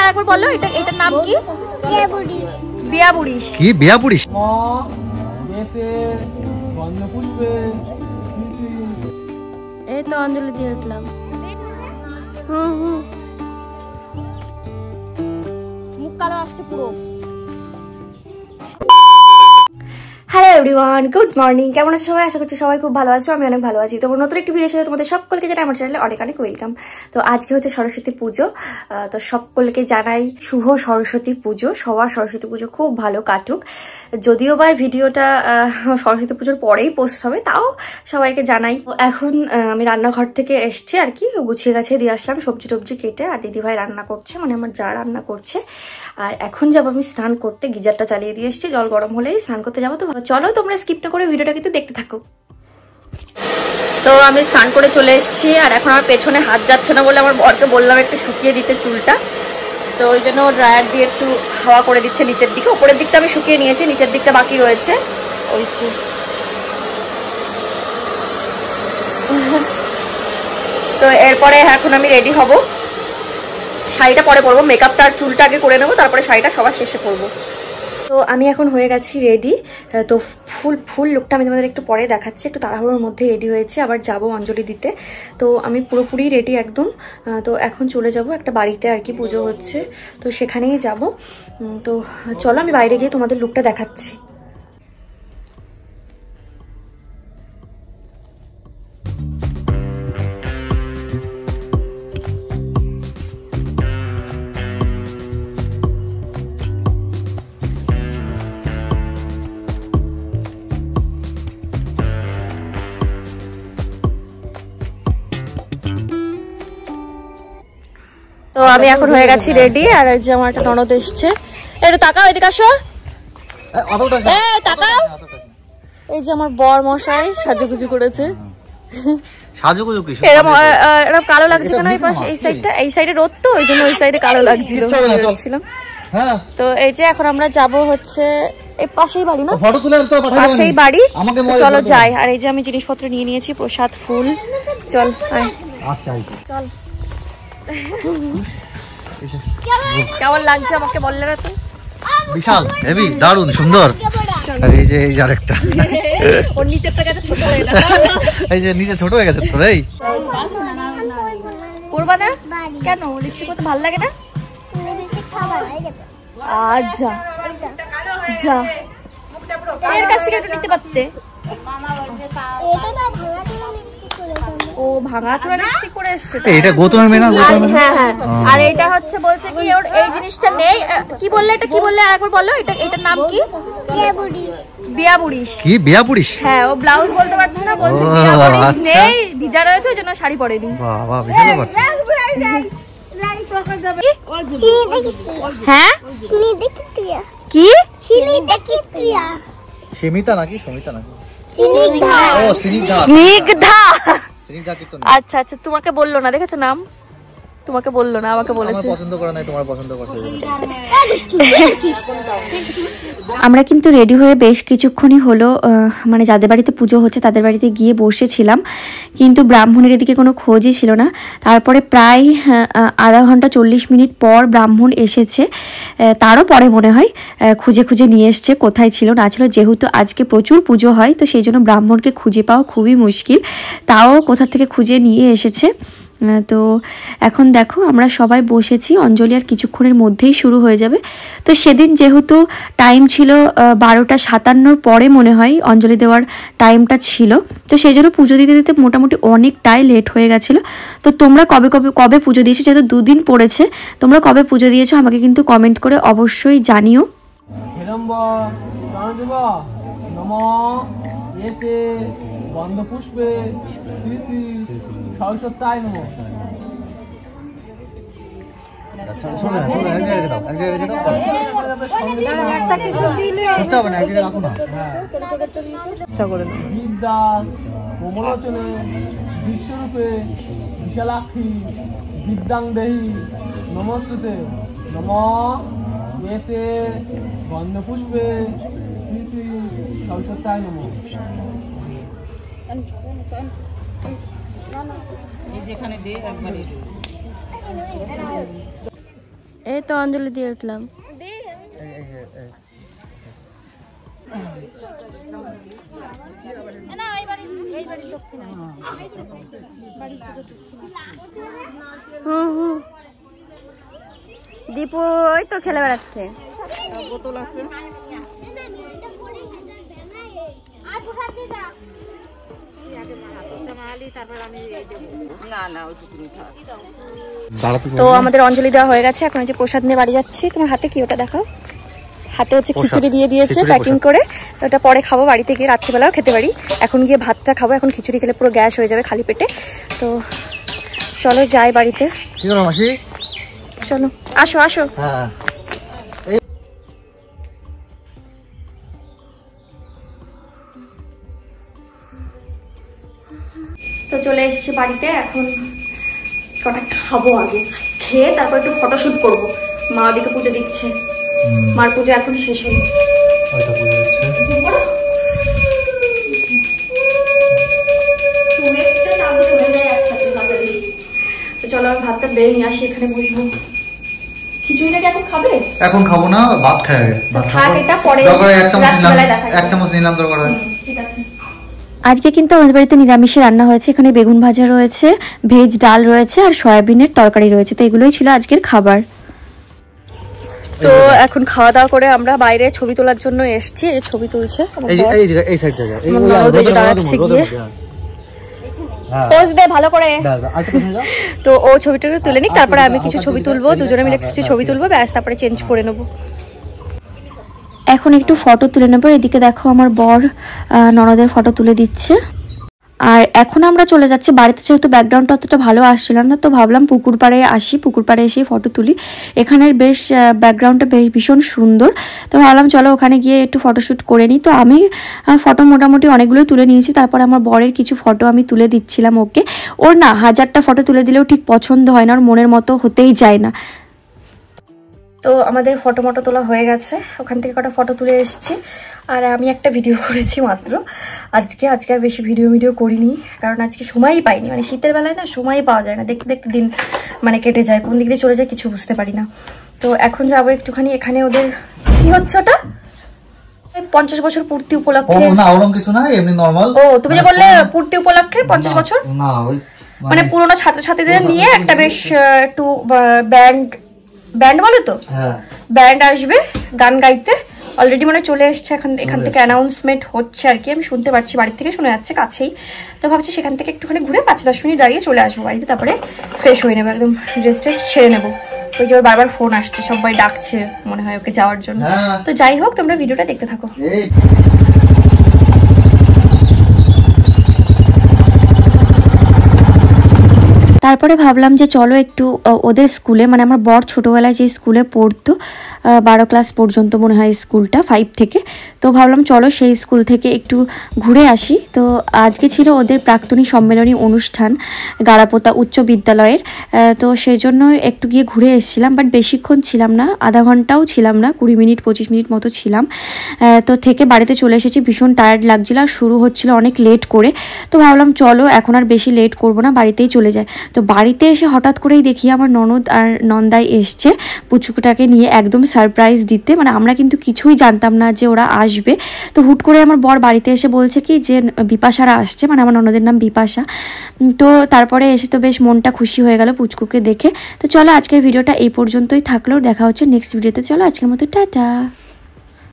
আরেকবার বলো, এটার নাম কি? বিয়া বুড়িশ। কি বিয়া বুড়িশ? এই তো অঞ্জলি দিয়ে উঠলাম। মুখ কালো আসছে পুরো। Hello everyone, good morning. কেমন আছো সবাই? আশা করছি সবাই খুব ভালো আছো। আমি অনেক ভালো আছি। তো নতুন একটি ভিডিওর সাথে তোমাদের সকলকে জানাই আমার চ্যানেলে অনেক অনেক ওয়েলকাম। তো আজকে হচ্ছে সরস্বতী পুজো। তো সকলকে জানাই শুভ সরস্বতী পুজো। সবার সরস্বতী পুজো খুব ভালো কাটুক। যদিও বা ভিডিওটা সরস্বতী পুজোর পরেই পোস্ট হবে, তাও সবাইকে জানাই। এখন আমি রান্নাঘর থেকে এসছি আর কি, গুছিয়ে গাছিয়ে দিয়ে আসলাম সবজি টবজি কেটে। আর দিদিভাই রান্না করছে, মানে আমার যা রান্না করছে। আর এখন যাবো আমি স্নান করতে। গিজারটা চালিয়ে দিয়ে এসছি, জল গরম হলেই স্নান করতে যাবো। তো চলো তোমরা স্কিপ না করে ভিডিওটা কিন্তু দেখতে থাকো। তো আমি স্নান করে চলে এসেছি। আর এখন আমার পেছনে হাত যাচ্ছে না বলে আমার বরকে বললাম একটু শুকিয়ে দিতে চুলটা। তো ওই জন্য ড্রায়ার দিয়ে একটু হাওয়া করে দিচ্ছে নিচের দিকে। উপরের দিকটা আমি শুকিয়ে নিয়েছি, নিচের দিকটা বাকি রয়েছে। ওই তো এরপরে এখন আমি রেডি হব। শাড়িটা পরে পরবো, মেকআপটা আর চুলটা আগে করে নেবো, তারপরে শাড়িটা সবার শেষে পরবো। তো আমি এখন হয়ে গেছি রেডি। তো ফুল লুকটা আমি তোমাদের একটু পরে দেখাচ্ছি। একটু তাড়াহুড়োর মধ্যে রেডি হয়েছি, আবার যাব অঞ্জলি দিতে। তো আমি পুরোপুরি রেডি একদম। তো এখন চলে যাব একটা বাড়িতে আর কি, পুজো হচ্ছে, তো সেখানেই যাব। তো চলো আমি বাইরে গিয়ে তোমাদের লুকটা দেখাচ্ছি। তো আমি এখন হয়ে গেছি রেডি। আর এই যে আমার একটা ননদ এসছে। একটু তাকাও, এদিকে আসো। তাকাও। এই যে আমার বর মশাই সাজুগুজু করেছে। এরকম কালো লাগছে কেন? এই সাইডে রোদ, তো ওই জন্য ওই সাইডে কালো লাগছিল। তো এই যে এখন আমরা যাব হচ্ছে এই পাশেই বাড়ি, না পাশেই বাড়ি। চলো যাই। আর এই যে আমি জিনিসপত্র নিয়ে নিয়েছি, প্রসাদ, ফুল। চল চল। কেমন লাগছে আমাকে বললে না? তো বিশাল হেভি, দারুণ সুন্দর। আর এই যে এই আরেকটা, ওর নিচেরটা গেছে ছোট হয়ে গেছে। এই যে নিচে ছোট হয়ে গেছে তোর। এই করবা না কেন? লিপস্টিক করতে ভালো লাগে না? আচ্ছা যা, এর কাছ থেকে একটু নিতে পারতে। ও ভাঙা চোরা লিপস্টিক করে এসেছে। এটা গৌতমের মেয়ে না? হ্যাঁ হ্যাঁ। আর এটা হচ্ছে বলছে কি ওর এই জিনিসটা নেই। কি বললে এটা? কি বললে আরেকবার বলো। এটার নাম কি? বিয়া বুড়িশ। কি বিয়া বুড়িশ? হ্যাঁ, ও ব্লাউজ বলতে পারছে না, বলছে বিয়া বুড়িশ নেই, ভিজা রয়েছে, ওই জন্য শাড়ি পরেনি। বাহ বাহ, বিশাল ব্যাপার। হ্যাঁ কি সীমিতা নাকি সমিতা নাকি? আচ্ছা আচ্ছা, তোমাকে বললো না, দেখেছো নাম? তোমাকে বললো না, আমাকে বলেছে। পছন্দ করে নাই, তোমার পছন্দ করছে। আমরা কিন্তু রেডি হয়ে বেশ কিছুক্ষণই হলো, মানে যাদের বাড়িতে পুজো হচ্ছে তাদের বাড়িতে গিয়ে বসেছিলাম, কিন্তু ব্রাহ্মণের এদিকে কোনো খোঁজই ছিল না। তারপরে প্রায় আধা ঘন্টা 40 মিনিট পর ব্রাহ্মণ এসেছে। তারও পরে মনে হয় খুঁজে খুঁজে নিয়ে এসছে, কোথায় ছিল না ছিল। যেহেতু আজকে প্রচুর পুজো হয়, তো সেই জন্য ব্রাহ্মণকে খুঁজে পাওয়া খুবই মুশকিল, তাও কোথা থেকে খুঁজে নিয়ে এসেছে। তো এখন দেখো আমরা সবাই বসেছি, অঞ্জলি আর কিছুক্ষণের মধ্যেই শুরু হয়ে যাবে। তো সেদিন যেহেতু টাইম ছিল 12:57 পরে মনে হয় অঞ্জলি দেওয়ার টাইমটা ছিল, তো সেই জন্য পুজো দিতে দিতে মোটামুটি অনেকটাই লেট হয়ে গেছিলো। তো তোমরা কবে পুজো দিয়েছো? যেহেতু 2 দিন পড়েছে, তোমরা কবে পুজো দিয়েছো আমাকে কিন্তু কমেন্ট করে অবশ্যই জানিও। গন্ধপুষ্পে শ্রী শ্রী সরস্বত্যায় নমঃ। বিদ্যা কোমলোচনে বিশ্বরূপে বিশালাক্ষী বিদ্যাং দেহি নমস্তুতে। নমঃ এতে গন্ধপুষ্পে শ্রী শ্রী সরস্বত্যায় নমঃ। এই তো অঞ্জলি দিয়ে উঠলাম। দীপু ওই তো খেলে বেড়াচ্ছে। বোতল আছে। তো আমাদের অঞ্জলি দেওয়া হয়ে গেছে, এখন যে প্রসাদ নিয়ে বাড়ি যাচ্ছি। তোমার হাতে কি ওটা দেখাও? হাতে হচ্ছে খিচুড়ি দিয়ে দিয়েছে প্যাকিং করে, তো ওটা পরে খাবো বাড়িতে গিয়ে, রাত্রিবেলাও খেতে পারি। এখন গিয়ে ভাতটা খাবো, এখন খিচুড়ি খেলে পুরো গ্যাস হয়ে যাবে খালি পেটে। তো চলো যাই বাড়িতে। চলো আসো আসো। তো চলে এসেছি বাড়িতে, এখন কটা খাবো, আগে খেয়ে তারপর একটু ফটোশুট করবো। মা ওদিকে পুজো দিচ্ছে, মার পুজো এখন শেষ হলো। তো চলো আমি ভাতটা বেড়ে নিয়ে আসি, এখানে বসবো। খিচুড়িটাকে এখন খাবে? এখন খাবো না, ভাত খাই আগে। এটা পরে এক চামচ নিলাম দরকার হয়। ঠিক আছে। আজকে কিন্তু আমাদের বাড়িতে নিরামিষে রান্না হয়েছে। এখানে বেগুন ভাজা রয়েছে, ভেজ ডাল রয়েছে আর সয়াবিনের তরকারি রয়েছে। তো এগুলোই ছিল আজকের খাবার। তো এখন খাওয়া দাওয়া করে আমরা বাইরে ছবি তোলার জন্য এসেছি। এই ছবি তুলছে ভালো করে, তো ও ছবিটা তুলে নিক, তারপরে আমি কিছু ছবি তুলবো, দুজনে মিলে কিছু ছবি তুলবো, ব্যাস তারপরে চেঞ্জ করে নেবো। এখন একটু ফটো তুলে নেবো। এদিকে দেখো আমার বর ননদের ফটো তুলে দিচ্ছে। আর এখন আমরা চলে যাচ্ছি বাড়িতে, যেহেতু ব্যাকগ্রাউন্ডটা অতটা ভালো আসছিল না, তো ভাবলাম পুকুর পাড়ে আসি, পুকুর পাড়ে এসে ফটো তুলি। এখানের বেশ ব্যাকগ্রাউন্ডটা ভীষণ সুন্দর, তো ভাবলাম চলো ওখানে গিয়ে একটু ফটোশ্যুট করে নিই। তো আমি ফটো মোটামুটি অনেকগুলোই তুলে নিয়েছি। তারপর আমার বরের কিছু ফটো আমি তুলে দিচ্ছিলাম ওকে। ওর না 1000টা ফটো তুলে দিলেও ঠিক পছন্দ হয় না, ওর মনের মতো হতেই যায় না। তো আমাদের ফটো মটো তোলা হয়ে গেছে, ওখান থেকে কটা ফটো তুলে এসেছি। আর আমি একটা ভিডিও করেছি মাত্র আজকে আর বেশি ভিডিও করিনি, কারণ আজকে সময়ই পাইনি। মানে শীতের বেলায় না সময়ই পাওয়া যায় না, দেখতে দেখতে দিন মানে কেটে যায়, কোন দিক দিয়ে চলে যায় কিছু বুঝতে পারি না। তো এখন যাবো একটুখানি, এখানে ওদের কি হচ্ছে ওটা 50 বছর পূর্তি উপলক্ষে। না ওরকম কিছু না, এমনি নরমাল। ও তুমি যে বললে পূর্তি উপলক্ষে 50 বছর, না ওই মানে পুরোনো ছাত্রছাত্রীদের নিয়ে একটা বেশ একটু ব্যান্ড বলে তো, ব্যান্ড আসবে গান গাইতে। অলরেডি মানে চলে এসছে, এখান থেকে অ্যানাউন্সমেন্ট হচ্ছে আর কি, আমি শুনতে পাচ্ছি, বাড়ির থেকে শোনা যাচ্ছে, কাছেই। তো ভাবছি সেখান থেকে একটুখানি ঘুরে 5-10 মিনিট দাঁড়িয়ে চলে আসবো বাড়িতে, তারপরে ফ্রেশ হয়ে নেবো, একদম ড্রেস ট্রেস ছেড়ে নেবো। ওই যে ওর বারবার ফোন আসছে, সবাই ডাকছে মনে হয় ওকে যাওয়ার জন্য। তো যাই হোক, তোমরা ভিডিওটা দেখতে থাকো। তারপরে ভাবলাম যে চলো একটু ওদের স্কুলে, মানে আমার বর ছোটোবেলায় যে স্কুলে পড়তো 12 ক্লাস পর্যন্ত মনে হয় স্কুলটা, 5 থেকে, তো ভাবলাম চলো সেই স্কুল থেকে একটু ঘুরে আসি। তো আজকে ছিল ওদের প্রাক্তনী সম্মেলনী অনুষ্ঠান গাড়াপোতা উচ্চ বিদ্যালয়ের, তো সেই জন্য একটু গিয়ে ঘুরে এসেছিলাম, বাট বেশিক্ষণ ছিলাম না, আধা ঘন্টাও ছিলাম না, 20 মিনিট 25 মিনিট মতো ছিলাম। তো থেকে বাড়িতে চলে এসেছি, ভীষণ টায়ার্ড লাগছিল আর শুরু হচ্ছিল অনেক লেট করে। তো ভাবলাম চলো এখন আর বেশি লেট করবো না, বাড়িতেই চলে যায়। তো বাড়িতে এসে হঠাৎ করেই দেখি আমার ননদ আর নন্দাই এসছে পুচকুটাকে নিয়ে একদম সারপ্রাইজ দিতে। মানে আমরা কিন্তু কিছুই জানতাম না যে ওরা আসবে। তো হুট করে আমার বর বাড়িতে এসে বলছে কি যে বিপাশারা আসছে, মানে আমার ননদের নাম বিপাশা। তো তারপরে এসে তো বেশ মনটা খুশি হয়ে গেল পুচকুকে দেখে। তো চলো আজকের ভিডিওটা এই পর্যন্তই থাকলো, দেখা হচ্ছে নেক্সট ভিডিওতে। চলো আজকের মতো টাটা।